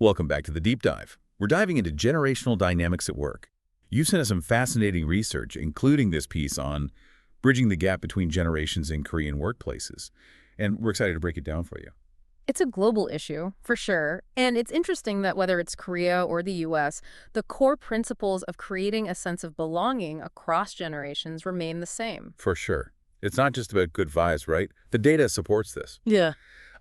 Welcome back to the Deep Dive. We're diving into generational dynamics at work. You've sent us some fascinating research, including this piece on bridging the gap between generations in Korean workplaces. And we're excited to break it down for you. It's a global issue, for sure. And it's interesting that whether it's Korea or the U.S., the core principles of creating a sense of belonging across generations remain the same. For sure. It's not just about good vibes, right? The data supports this. Yeah.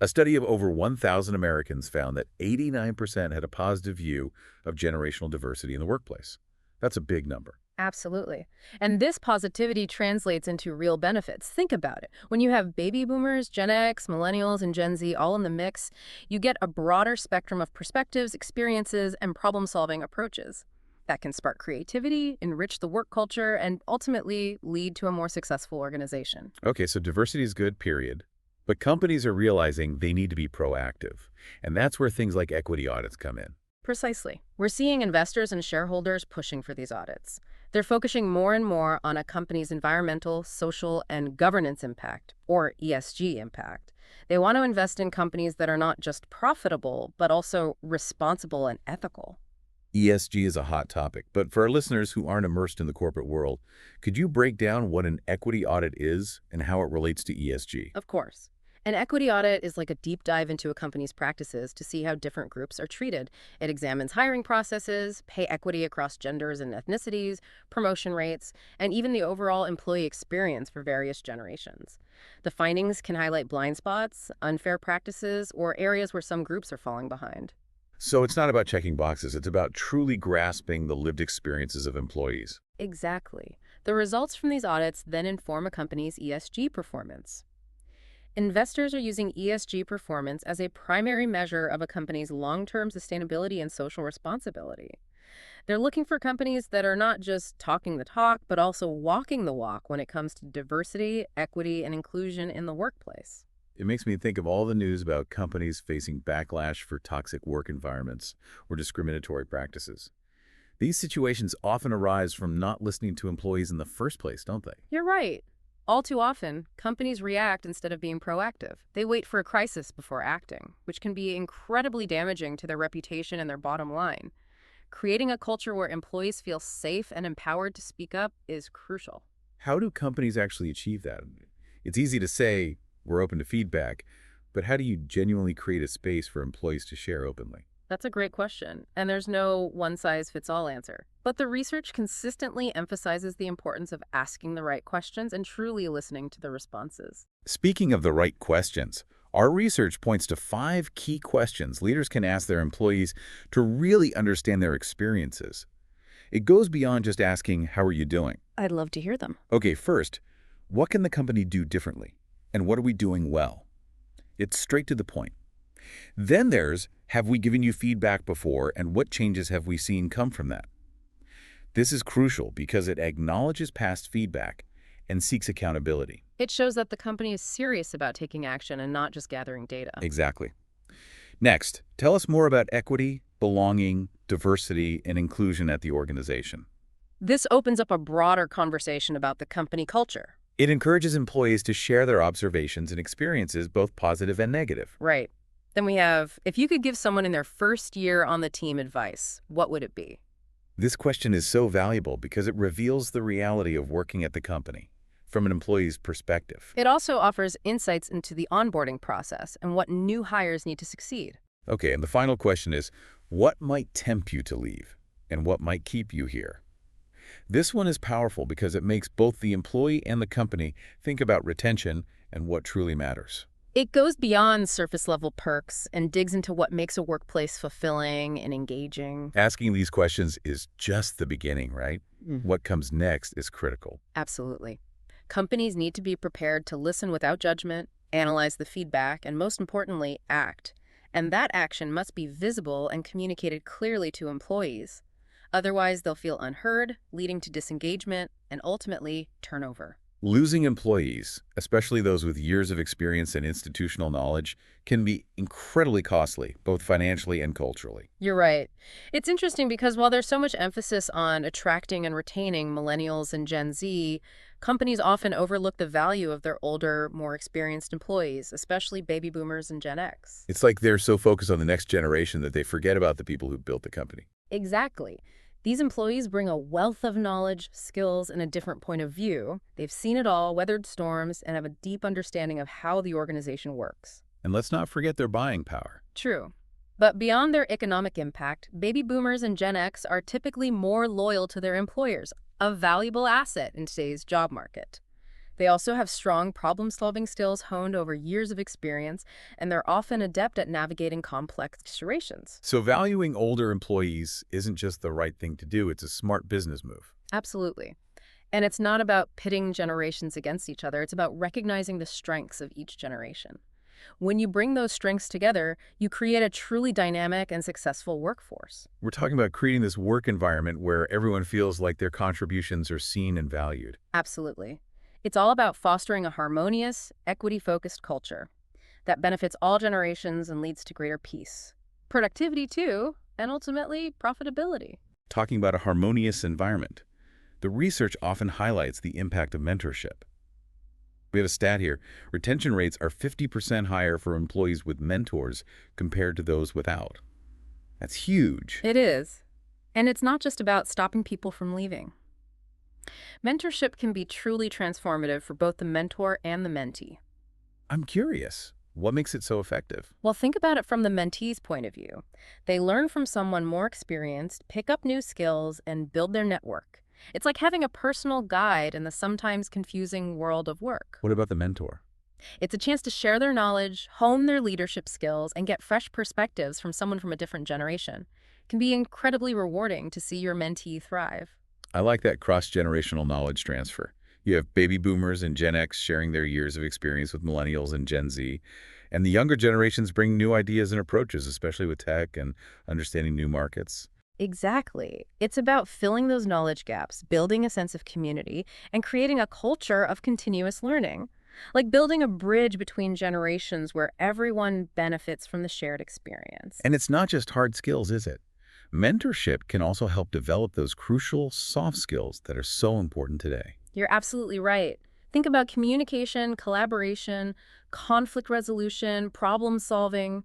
A study of over 1,000 Americans found that 89% had a positive view of generational diversity in the workplace. That's a big number. Absolutely. And this positivity translates into real benefits. Think about it. When you have baby boomers, Gen X, millennials, and Gen Z all in the mix, you get a broader spectrum of perspectives, experiences, and problem-solving approaches. That can spark creativity, enrich the work culture, and ultimately lead to a more successful organization. Okay, so diversity is good, period. But companies are realizing they need to be proactive. And that's where things like equity audits come in. Precisely. We're seeing investors and shareholders pushing for these audits. They're focusing more and more on a company's environmental, social, and governance impact, or ESG impact. They want to invest in companies that are not just profitable, but also responsible and ethical. ESG is a hot topic, but for our listeners who aren't immersed in the corporate world, could you break down what an equity audit is and how it relates to ESG? Of course. An equity audit is like a deep dive into a company's practices to see how different groups are treated. It examines hiring processes, pay equity across genders and ethnicities, promotion rates, and even the overall employee experience for various generations. The findings can highlight blind spots, unfair practices, or areas where some groups are falling behind. So it's not about checking boxes, it's about truly grasping the lived experiences of employees. Exactly. The results from these audits then inform a company's ESG performance. Investors are using ESG performance as a primary measure of a company's long-term sustainability and social responsibility. They're looking for companies that are not just talking the talk, but also walking the walk when it comes to diversity, equity, and inclusion in the workplace. It makes me think of all the news about companies facing backlash for toxic work environments or discriminatory practices. These situations often arise from not listening to employees in the first place, don't they? You're right. All too often, companies react instead of being proactive. They wait for a crisis before acting, which can be incredibly damaging to their reputation and their bottom line. Creating a culture where employees feel safe and empowered to speak up is crucial. How do companies actually achieve that? It's easy to say, we're open to feedback, but how do you genuinely create a space for employees to share openly? That's a great question, and there's no one-size-fits-all answer. But the research consistently emphasizes the importance of asking the right questions and truly listening to the responses. Speaking of the right questions, our research points to 5 key questions leaders can ask their employees to really understand their experiences. It goes beyond just asking, how are you doing? I'd love to hear them. Okay, first, what can the company do differently? And what are we doing well? It's straight to the point. Then there's, have we given you feedback before, and what changes have we seen come from that? This is crucial because it acknowledges past feedback and seeks accountability. It shows that the company is serious about taking action and not just gathering data. Exactly. Next, tell us more about equity, belonging, diversity, and inclusion at the organization. This opens up a broader conversation about the company culture. It encourages employees to share their observations and experiences, both positive and negative. Right. Then we have, if you could give someone in their first year on the team advice, what would it be? This question is so valuable because it reveals the reality of working at the company from an employee's perspective. It also offers insights into the onboarding process and what new hires need to succeed. Okay, and the final question is, what might tempt you to leave and what might keep you here? This one is powerful because it makes both the employee and the company think about retention and what truly matters. It goes beyond surface-level perks and digs into what makes a workplace fulfilling and engaging. Asking these questions is just the beginning, right? What comes next is critical. Absolutely. Companies need to be prepared to listen without judgment, analyze the feedback, and most importantly, act. And that action must be visible and communicated clearly to employees. Otherwise, they'll feel unheard, leading to disengagement and ultimately turnover. Losing employees, especially those with years of experience and institutional knowledge, can be incredibly costly, both financially and culturally. You're right. It's interesting because while there's so much emphasis on attracting and retaining millennials and Gen Z, companies often overlook the value of their older, more experienced employees, especially baby boomers and Gen X. It's like they're so focused on the next generation that they forget about the people who built the company. Exactly. These employees bring a wealth of knowledge, skills, and a different point of view. They've seen it all, weathered storms, and have a deep understanding of how the organization works. And let's not forget their buying power. True. But beyond their economic impact, baby boomers and Gen X are typically more loyal to their employers, a valuable asset in today's job market. They also have strong problem-solving skills honed over years of experience, and they're often adept at navigating complex situations. So valuing older employees isn't just the right thing to do, it's a smart business move. Absolutely. And it's not about pitting generations against each other. It's about recognizing the strengths of each generation. When you bring those strengths together, you create a truly dynamic and successful workforce. We're talking about creating this work environment where everyone feels like their contributions are seen and valued. Absolutely. It's all about fostering a harmonious, equity-focused culture that benefits all generations and leads to greater peace, productivity too, and ultimately profitability. Talking about a harmonious environment, the research often highlights the impact of mentorship. We have a stat here. Retention rates are 50% higher for employees with mentors compared to those without. That's huge. It is. And it's not just about stopping people from leaving. Mentorship can be truly transformative for both the mentor and the mentee. I'm curious, what makes it so effective? Well, think about it from the mentee's point of view. They learn from someone more experienced, pick up new skills, and build their network. It's like having a personal guide in the sometimes confusing world of work. What about the mentor? It's a chance to share their knowledge, hone their leadership skills, and get fresh perspectives from someone from a different generation. It can be incredibly rewarding to see your mentee thrive. I like that cross-generational knowledge transfer. You have baby boomers and Gen X sharing their years of experience with millennials and Gen Z, and the younger generations bring new ideas and approaches, especially with tech and understanding new markets. Exactly. It's about filling those knowledge gaps, building a sense of community, and creating a culture of continuous learning. Like building a bridge between generations where everyone benefits from the shared experience. And it's not just hard skills, is it? Mentorship can also help develop those crucial soft skills that are so important today. You're absolutely right. Think about communication, collaboration, conflict resolution, problem solving.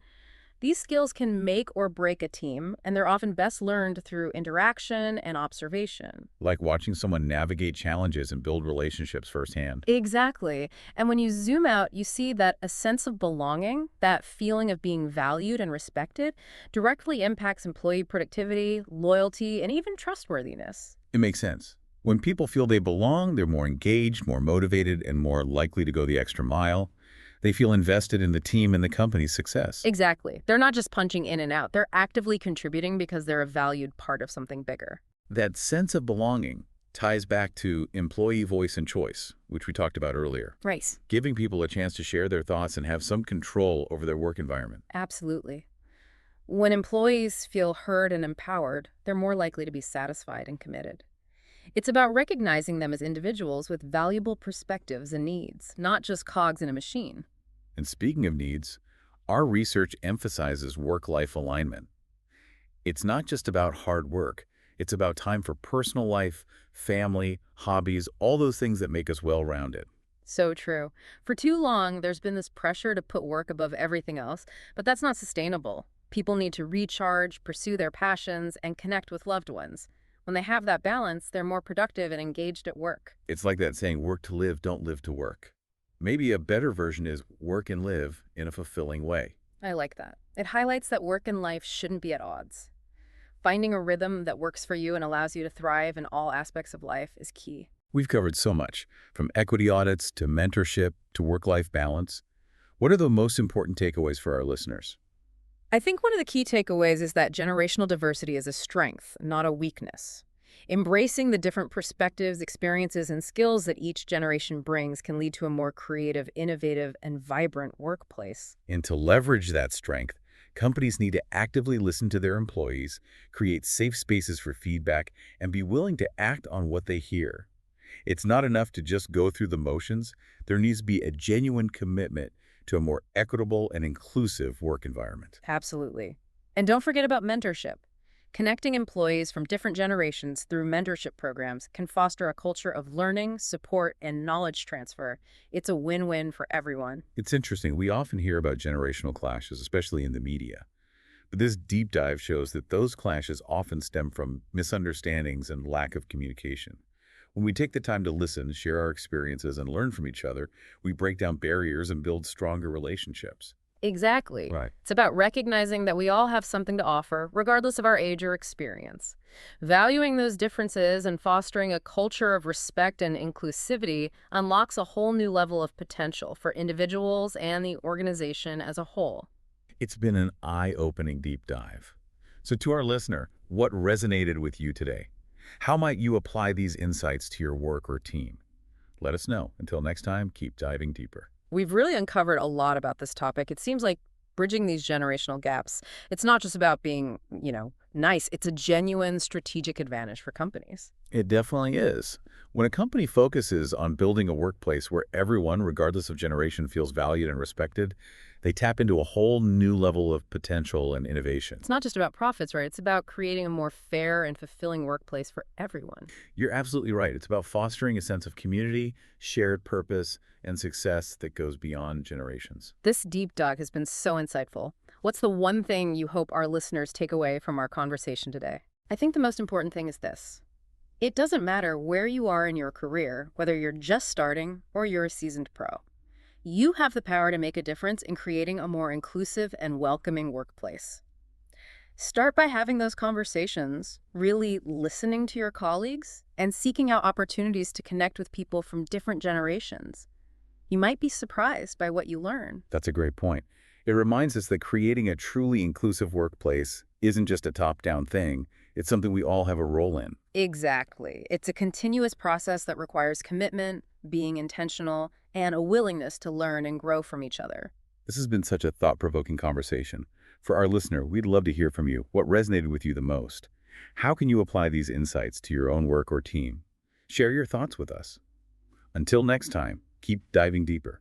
These skills can make or break a team, and they're often best learned through interaction and observation. Like watching someone navigate challenges and build relationships firsthand. Exactly. And when you zoom out, you see that a sense of belonging, that feeling of being valued and respected, directly impacts employee productivity, loyalty, and even trustworthiness. It makes sense. When people feel they belong, they're more engaged, more motivated, and more likely to go the extra mile. They feel invested in the team and the company's success. Exactly. They're not just punching in and out. They're actively contributing because they're a valued part of something bigger. That sense of belonging ties back to employee voice and choice, which we talked about earlier. Right. Giving people a chance to share their thoughts and have some control over their work environment. Absolutely. When employees feel heard and empowered, they're more likely to be satisfied and committed. It's about recognizing them as individuals with valuable perspectives and needs, not just cogs in a machine. And speaking of needs, our research emphasizes work-life alignment. It's not just about hard work. It's about time for personal life, family, hobbies, all those things that make us well-rounded. So true. For too long, there's been this pressure to put work above everything else, but that's not sustainable. People need to recharge, pursue their passions, and connect with loved ones. When they have that balance, they're more productive and engaged at work. It's like that saying, work to live, don't live to work. Maybe a better version is work and live in a fulfilling way. I like that. It highlights that work and life shouldn't be at odds. Finding a rhythm that works for you and allows you to thrive in all aspects of life is key. We've covered so much, from equity audits to mentorship to work-life balance. What are the most important takeaways for our listeners? I think one of the key takeaways is that generational diversity is a strength, not a weakness. Embracing the different perspectives, experiences, and skills that each generation brings can lead to a more creative, innovative, and vibrant workplace. And to leverage that strength, companies need to actively listen to their employees, create safe spaces for feedback, and be willing to act on what they hear. It's not enough to just go through the motions. There needs to be a genuine commitment to a more equitable and inclusive work environment. Absolutely. And don't forget about mentorship. Connecting employees from different generations through mentorship programs can foster a culture of learning, support, and knowledge transfer. It's a win-win for everyone. It's interesting. We often hear about generational clashes, especially in the media. But this deep dive shows that those clashes often stem from misunderstandings and lack of communication. When we take the time to listen, share our experiences, and learn from each other, we break down barriers and build stronger relationships. Exactly. Right. It's about recognizing that we all have something to offer, regardless of our age or experience. Valuing those differences and fostering a culture of respect and inclusivity unlocks a whole new level of potential for individuals and the organization as a whole. It's been an eye-opening deep dive. So to our listener, what resonated with you today? How might you apply these insights to your work or team? Let us know. Until next time, keep diving deeper. We've really uncovered a lot about this topic. It seems like bridging these generational gaps, it's not just about being, nice. It's a genuine strategic advantage for companies. It definitely is. When a company focuses on building a workplace where everyone, regardless of generation, feels valued and respected, they tap into a whole new level of potential and innovation. It's not just about profits, right? It's about creating a more fair and fulfilling workplace for everyone. You're absolutely right. It's about fostering a sense of community, shared purpose, and success that goes beyond generations. This deep dive has been so insightful. What's the one thing you hope our listeners take away from our conversation today? I think the most important thing is this. It doesn't matter where you are in your career, whether you're just starting or you're a seasoned pro. You have the power to make a difference in creating a more inclusive and welcoming workplace. Start by having those conversations, really listening to your colleagues, and seeking out opportunities to connect with people from different generations. You might be surprised by what you learn. That's a great point. It reminds us that creating a truly inclusive workplace isn't just a top-down thing. It's something we all have a role in. Exactly. It's a continuous process that requires commitment, being intentional, and a willingness to learn and grow from each other. This has been such a thought-provoking conversation. For our listener, we'd love to hear from you. What resonated with you the most? How can you apply these insights to your own work or team? Share your thoughts with us. Until next time, keep diving deeper.